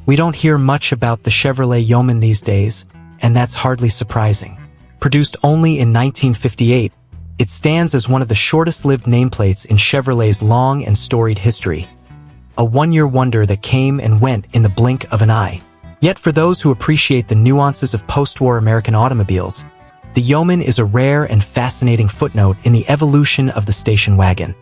We don't hear much about the Chevrolet Yeoman these days, and that's hardly surprising. Produced only in 1958, it stands as one of the shortest-lived nameplates in Chevrolet's long and storied history. A one-year wonder that came and went in the blink of an eye. Yet for those who appreciate the nuances of post-war American automobiles, the Yeoman is a rare and fascinating footnote in the evolution of the station wagon,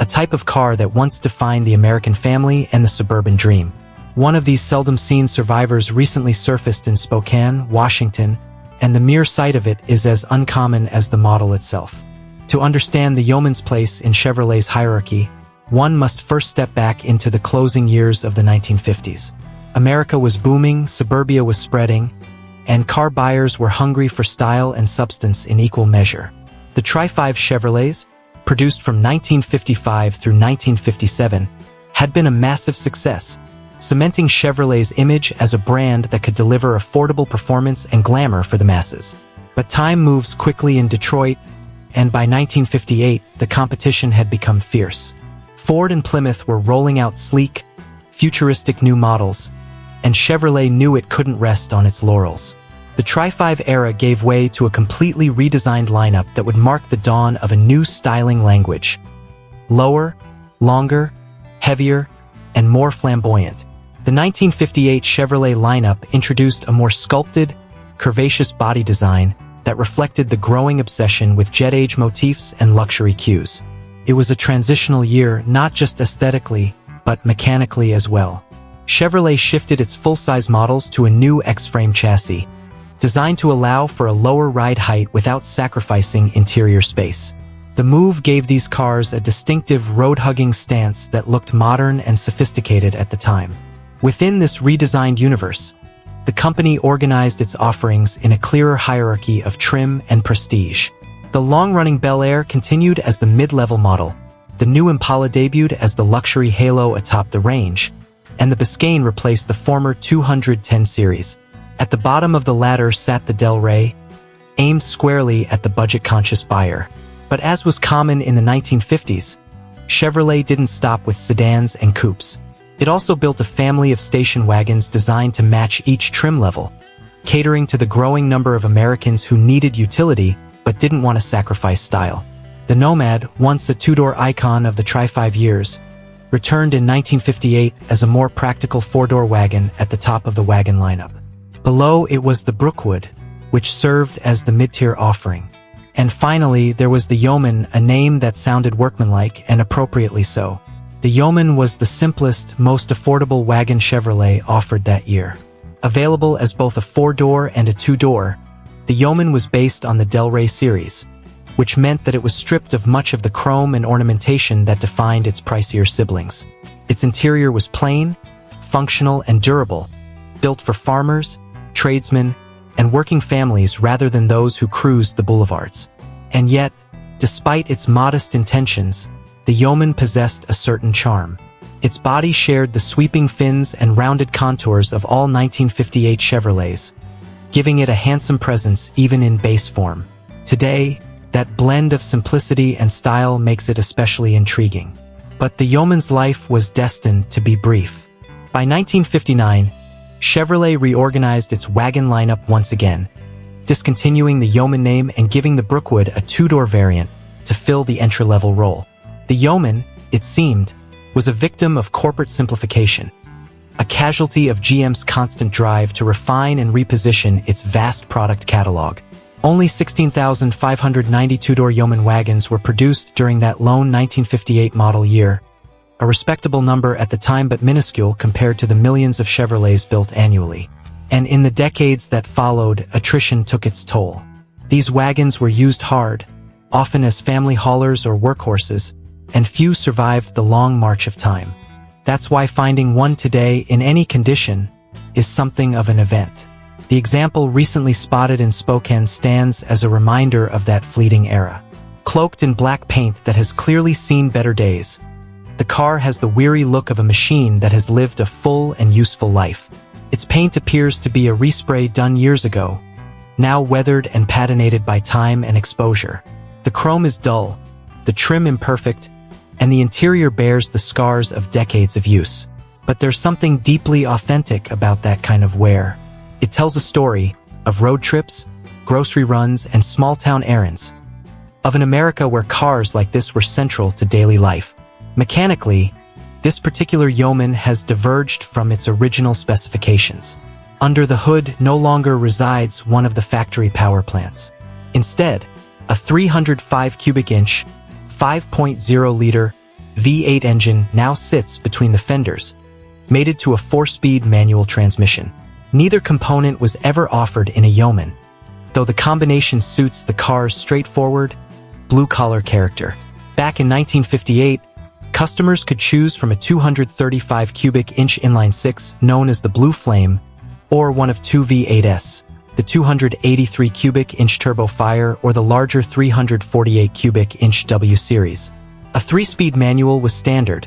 a type of car that once defined the American family and the suburban dream. One of these seldom-seen survivors recently surfaced in Spokane, Washington, and the mere sight of it is as uncommon as the model itself. To understand the Yeoman's place in Chevrolet's hierarchy, one must first step back into the closing years of the 1950s. America was booming, suburbia was spreading, and car buyers were hungry for style and substance in equal measure. The Tri-5 Chevrolets, produced from 1955 through 1957, had been a massive success, cementing Chevrolet's image as a brand that could deliver affordable performance and glamour for the masses. But time moves quickly in Detroit, and by 1958, the competition had become fierce. Ford and Plymouth were rolling out sleek, futuristic new models, and Chevrolet knew it couldn't rest on its laurels. The Tri-5 era gave way to a completely redesigned lineup that would mark the dawn of a new styling language. Lower, longer, heavier, and more flamboyant. The 1958 Chevrolet lineup introduced a more sculpted, curvaceous body design that reflected the growing obsession with jet age motifs and luxury cues. It was a transitional year not just aesthetically, but mechanically as well. Chevrolet shifted its full-size models to a new X-frame chassis, designed to allow for a lower ride height without sacrificing interior space. The move gave these cars a distinctive road-hugging stance that looked modern and sophisticated at the time. Within this redesigned universe, the company organized its offerings in a clearer hierarchy of trim and prestige. The long-running Bel Air continued as the mid-level model, the new Impala debuted as the luxury Halo atop the range, and the Biscayne replaced the former 210 series. At the bottom of the ladder sat the Del Rey, aimed squarely at the budget-conscious buyer. But as was common in the 1950s, Chevrolet didn't stop with sedans and coupes. It also built a family of station wagons designed to match each trim level, catering to the growing number of Americans who needed utility but didn't want to sacrifice style. The Nomad, once a two-door icon of the Tri-5 years, returned in 1958 as a more practical four-door wagon at the top of the wagon lineup. Below it was the Brookwood, which served as the mid-tier offering. And finally, there was the Yeoman, a name that sounded workmanlike and appropriately so. The Yeoman was the simplest, most affordable wagon Chevrolet offered that year. Available as both a four-door and a two-door, the Yeoman was based on the Del Rey series, which meant that it was stripped of much of the chrome and ornamentation that defined its pricier siblings. Its interior was plain, functional, and durable, built for farmers, tradesmen, and working families rather than those who cruised the boulevards. And yet, despite its modest intentions, the Yeoman possessed a certain charm. Its body shared the sweeping fins and rounded contours of all 1958 Chevrolets, giving it a handsome presence even in base form. Today, that blend of simplicity and style makes it especially intriguing. But the Yeoman's life was destined to be brief. By 1959, Chevrolet reorganized its wagon lineup once again, discontinuing the Yeoman name and giving the Brookwood a two-door variant to fill the entry-level role. The Yeoman, it seemed, was a victim of corporate simplification, a casualty of GM's constant drive to refine and reposition its vast product catalog. Only 16,590 two-door Yeoman wagons were produced during that lone 1958 model year, a respectable number at the time but minuscule compared to the millions of Chevrolets built annually. And in the decades that followed, attrition took its toll. These wagons were used hard, often as family haulers or workhorses, and few survived the long march of time. That's why finding one today in any condition is something of an event. The example recently spotted in Spokane stands as a reminder of that fleeting era. Cloaked in black paint that has clearly seen better days, the car has the weary look of a machine that has lived a full and useful life. Its paint appears to be a respray done years ago, now weathered and patinated by time and exposure. The chrome is dull, the trim imperfect, and the interior bears the scars of decades of use. But there's something deeply authentic about that kind of wear. It tells a story of road trips, grocery runs, and small-town errands, of an America where cars like this were central to daily life. Mechanically, this particular Yeoman has diverged from its original specifications. Under the hood no longer resides one of the factory power plants. Instead, a 305 cubic inch, 5.0-liter V8 engine now sits between the fenders, mated to a 4-speed manual transmission. Neither component was ever offered in a Yeoman, though the combination suits the car's straightforward, blue-collar character. Back in 1958, customers could choose from a 235 cubic inch inline-six known as the Blue Flame, or one of two V8s, the 283 cubic inch Turbo Fire or the larger 348 cubic inch W Series. A 3-speed manual was standard,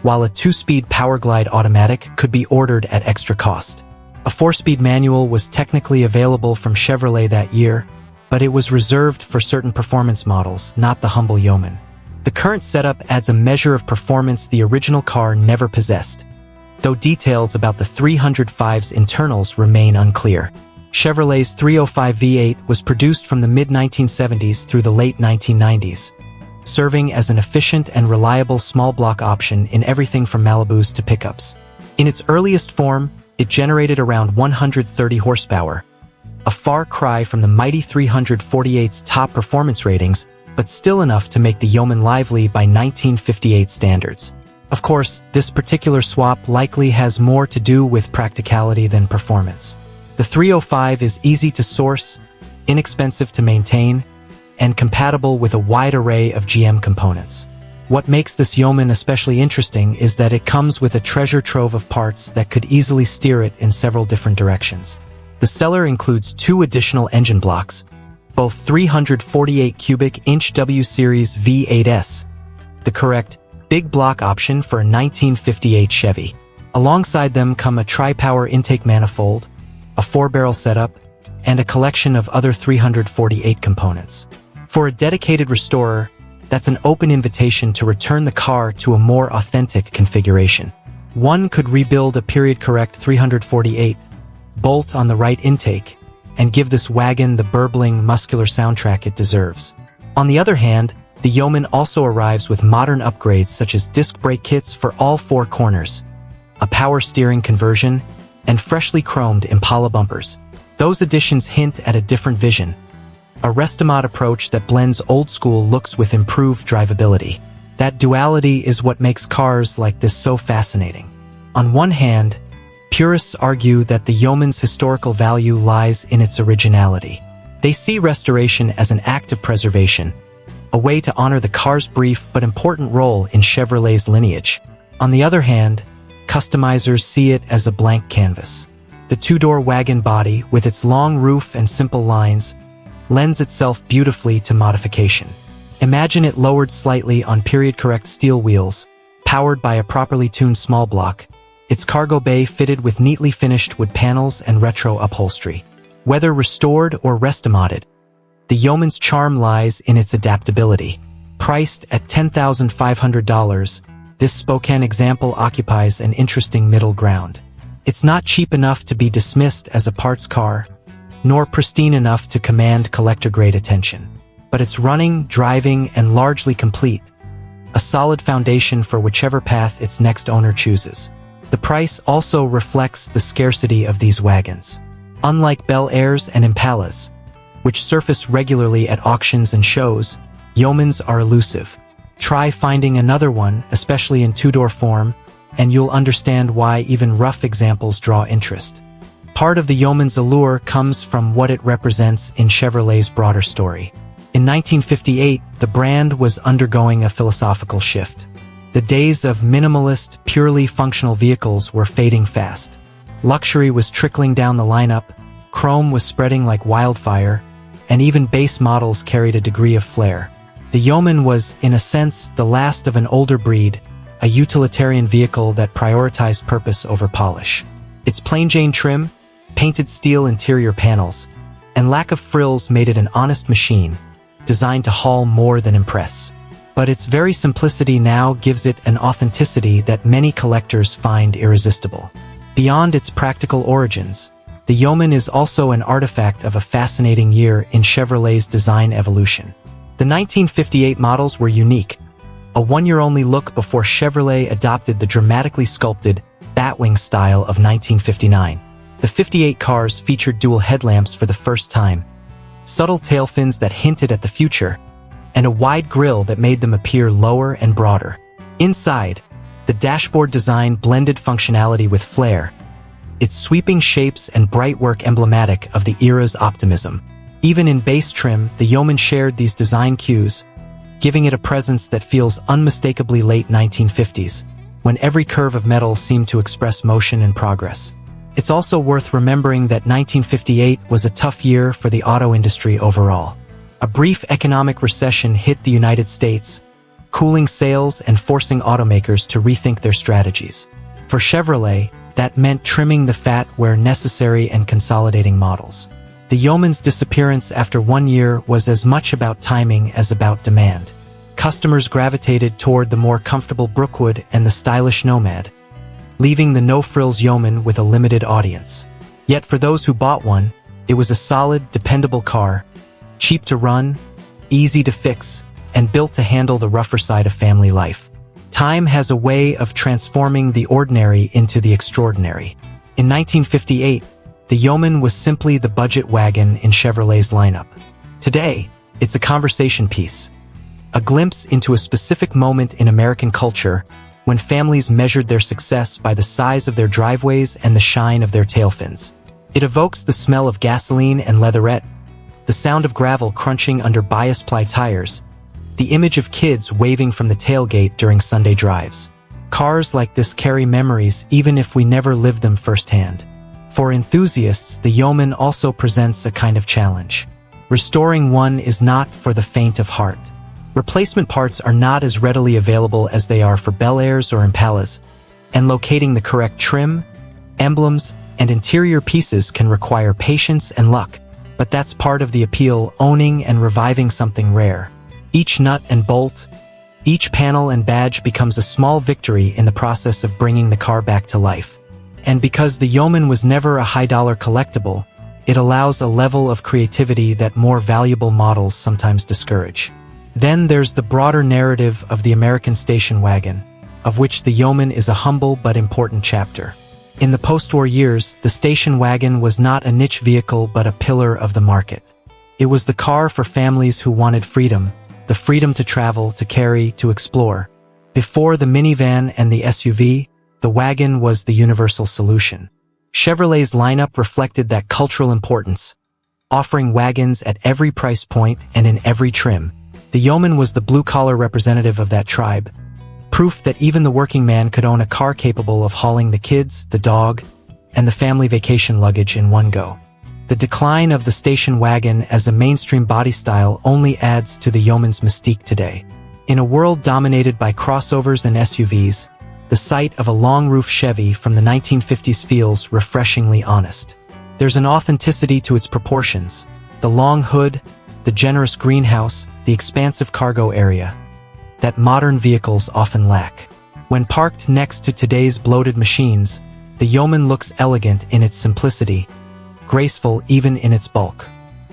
while a 2-speed Powerglide automatic could be ordered at extra cost. A 4-speed manual was technically available from Chevrolet that year, but it was reserved for certain performance models, not the humble Yeoman. The current setup adds a measure of performance the original car never possessed, though details about the 305's internals remain unclear. Chevrolet's 305 V8 was produced from the mid-1970s through the late 1990s, serving as an efficient and reliable small-block option in everything from Malibus to pickups. In its earliest form, it generated around 130 horsepower, a far cry from the mighty 348's top performance ratings, but still enough to make the Yeoman lively by 1958 standards. Of course, this particular swap likely has more to do with practicality than performance. The 305 is easy to source, inexpensive to maintain, and compatible with a wide array of GM components. What makes this Yeoman especially interesting is that it comes with a treasure trove of parts that could easily steer it in several different directions. The seller includes 2 additional engine blocks, both 348 cubic inch W Series V8s, the correct big block option for a 1958 Chevy. Alongside them come a tri-power intake manifold, a 4-barrel setup, and a collection of other 348 components. For a dedicated restorer, that's an open invitation to return the car to a more authentic configuration. One could rebuild a period-correct 348, bolt on the right intake, and give this wagon the burbling, muscular soundtrack it deserves. On the other hand, the Yeoman also arrives with modern upgrades such as disc brake kits for all 4 corners, a power steering conversion, and freshly chromed Impala bumpers. Those additions hint at a different vision, a Restomod approach that blends old-school looks with improved drivability. That duality is what makes cars like this so fascinating. On one hand, purists argue that the Yeoman's historical value lies in its originality. They see restoration as an act of preservation, a way to honor the car's brief but important role in Chevrolet's lineage. On the other hand, customizers see it as a blank canvas. The 2-door wagon body, with its long roof and simple lines, lends itself beautifully to modification. Imagine it lowered slightly on period-correct steel wheels, powered by a properly tuned small block, its cargo bay fitted with neatly finished wood panels and retro upholstery. Whether restored or restomodded, the Yeoman's charm lies in its adaptability. Priced at $10,500, this Spokane example occupies an interesting middle ground. It's not cheap enough to be dismissed as a parts car, nor pristine enough to command collector-grade attention. But it's running, driving, and largely complete, a solid foundation for whichever path its next owner chooses. The price also reflects the scarcity of these wagons. Unlike Bel Airs and Impalas, which surface regularly at auctions and shows, Yeomans are elusive. Try finding another one, especially in 2-door form, and you'll understand why even rough examples draw interest. Part of the Yeoman's allure comes from what it represents in Chevrolet's broader story. In 1958, the brand was undergoing a philosophical shift. The days of minimalist, purely functional vehicles were fading fast. Luxury was trickling down the lineup, chrome was spreading like wildfire, and even base models carried a degree of flair. The Yeoman was, in a sense, the last of an older breed, a utilitarian vehicle that prioritized purpose over polish. Its plain Jane trim, painted steel interior panels, and lack of frills made it an honest machine, designed to haul more than impress. but its very simplicity now gives it an authenticity that many collectors find irresistible. Beyond its practical origins, the Yeoman is also an artifact of a fascinating year in Chevrolet's design evolution. The 1958 models were unique, a one-year-only look before Chevrolet adopted the dramatically sculpted Batwing style of 1959. The 58 cars featured dual headlamps for the first time, subtle tail fins that hinted at the future, and a wide grille that made them appear lower and broader. Inside, the dashboard design blended functionality with flair, its sweeping shapes and bright work emblematic of the era's optimism. Even in base trim, the Yeoman shared these design cues, giving it a presence that feels unmistakably late 1950s, when every curve of metal seemed to express motion and progress. It's also worth remembering that 1958 was a tough year for the auto industry overall. A brief economic recession hit the United States, cooling sales and forcing automakers to rethink their strategies. For Chevrolet, that meant trimming the fat where necessary and consolidating models. The Yeoman's disappearance after 1 year was as much about timing as about demand. Customers gravitated toward the more comfortable Brookwood and the stylish Nomad, leaving the no-frills Yeoman with a limited audience. Yet for those who bought one, it was a solid, dependable car, cheap to run, easy to fix, and built to handle the rougher side of family life. Time has a way of transforming the ordinary into the extraordinary. In 1958, the Yeoman was simply the budget wagon in Chevrolet's lineup. Today, it's a conversation piece, a glimpse into a specific moment in American culture when families measured their success by the size of their driveways and the shine of their tail fins. It evokes the smell of gasoline and leatherette, the sound of gravel crunching under bias-ply tires, the image of kids waving from the tailgate during Sunday drives. Cars like this carry memories even if we never lived them firsthand. For enthusiasts, the Yeoman also presents a kind of challenge. Restoring one is not for the faint of heart. Replacement parts are not as readily available as they are for Bel Airs or Impalas, and locating the correct trim, emblems, and interior pieces can require patience and luck. But that's part of the appeal, owning and reviving something rare. Each nut and bolt, each panel and badge becomes a small victory in the process of bringing the car back to life. And because the Yeoman was never a high-dollar collectible, it allows a level of creativity that more valuable models sometimes discourage. Then there's the broader narrative of the American station wagon, of which the Yeoman is a humble but important chapter. In the post-war years, the station wagon was not a niche vehicle but a pillar of the market. It was the car for families who wanted freedom, the freedom to travel, to carry, to explore. Before the minivan and the SUV, the wagon was the universal solution. Chevrolet's lineup reflected that cultural importance, offering wagons at every price point and in every trim. The Yeoman was the blue-collar representative of that tribe, proof that even the working man could own a car capable of hauling the kids, the dog, and the family vacation luggage in one go. The decline of the station wagon as a mainstream body style only adds to the Yeoman's mystique today. In a world dominated by crossovers and SUVs, the sight of a long-roof Chevy from the 1950s feels refreshingly honest. There's an authenticity to its proportions, the long hood, the generous greenhouse, the expansive cargo area, that modern vehicles often lack. When parked next to today's bloated machines, the Yeoman looks elegant in its simplicity, graceful even in its bulk.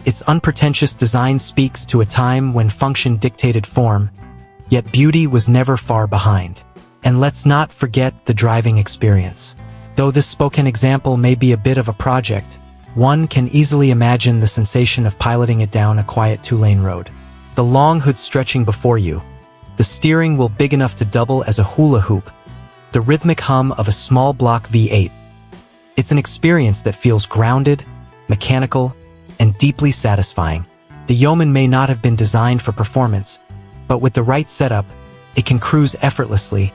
Its unpretentious design speaks to a time when function dictated form, yet beauty was never far behind. And let's not forget the driving experience. Though this spoken example may be a bit of a project, one can easily imagine the sensation of piloting it down a quiet two-lane road. The long hood stretching before you, the steering wheel big enough to double as a hula hoop, the rhythmic hum of a small block V8. It's an experience that feels grounded, mechanical, and deeply satisfying. The Yeoman may not have been designed for performance, but with the right setup, it can cruise effortlessly,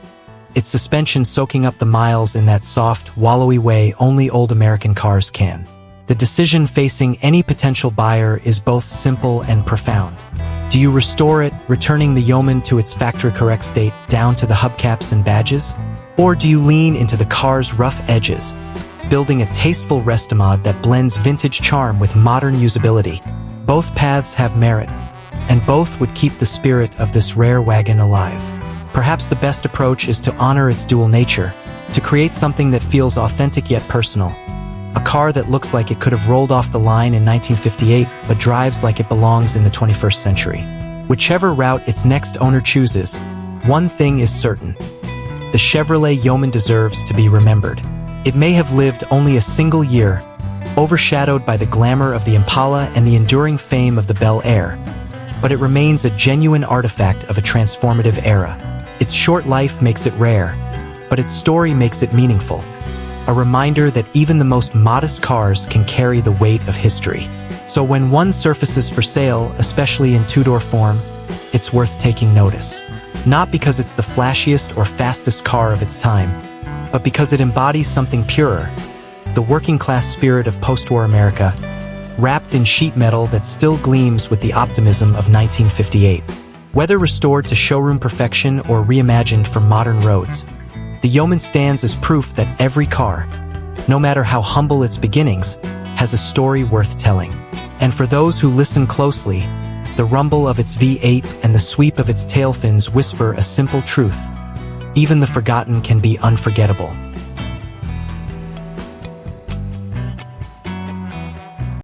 its suspension soaking up the miles in that soft, wallowy way only old American cars can. The decision facing any potential buyer is both simple and profound. Do you restore it, returning the Yeoman to its factory-correct state down to the hubcaps and badges? Or do you lean into the car's rough edges, building a tasteful restomod that blends vintage charm with modern usability? Both paths have merit, and both would keep the spirit of this rare wagon alive. Perhaps the best approach is to honor its dual nature, to create something that feels authentic yet personal. A car that looks like it could have rolled off the line in 1958 but drives like it belongs in the 21st century. Whichever route its next owner chooses, one thing is certain. The Chevrolet Yeoman deserves to be remembered. It may have lived only a single year, overshadowed by the glamour of the Impala and the enduring fame of the Bel Air, but it remains a genuine artifact of a transformative era. Its short life makes it rare, but its story makes it meaningful. A reminder that even the most modest cars can carry the weight of history. So when one surfaces for sale, especially in two-door form, it's worth taking notice. Not because it's the flashiest or fastest car of its time, but because it embodies something purer, the working-class spirit of post-war America, wrapped in sheet metal that still gleams with the optimism of 1958. Whether restored to showroom perfection or reimagined for modern roads, the Yeoman stands as proof that every car, no matter how humble its beginnings, has a story worth telling. And for those who listen closely, the rumble of its V8 and the sweep of its tail fins whisper a simple truth. Even the forgotten can be unforgettable.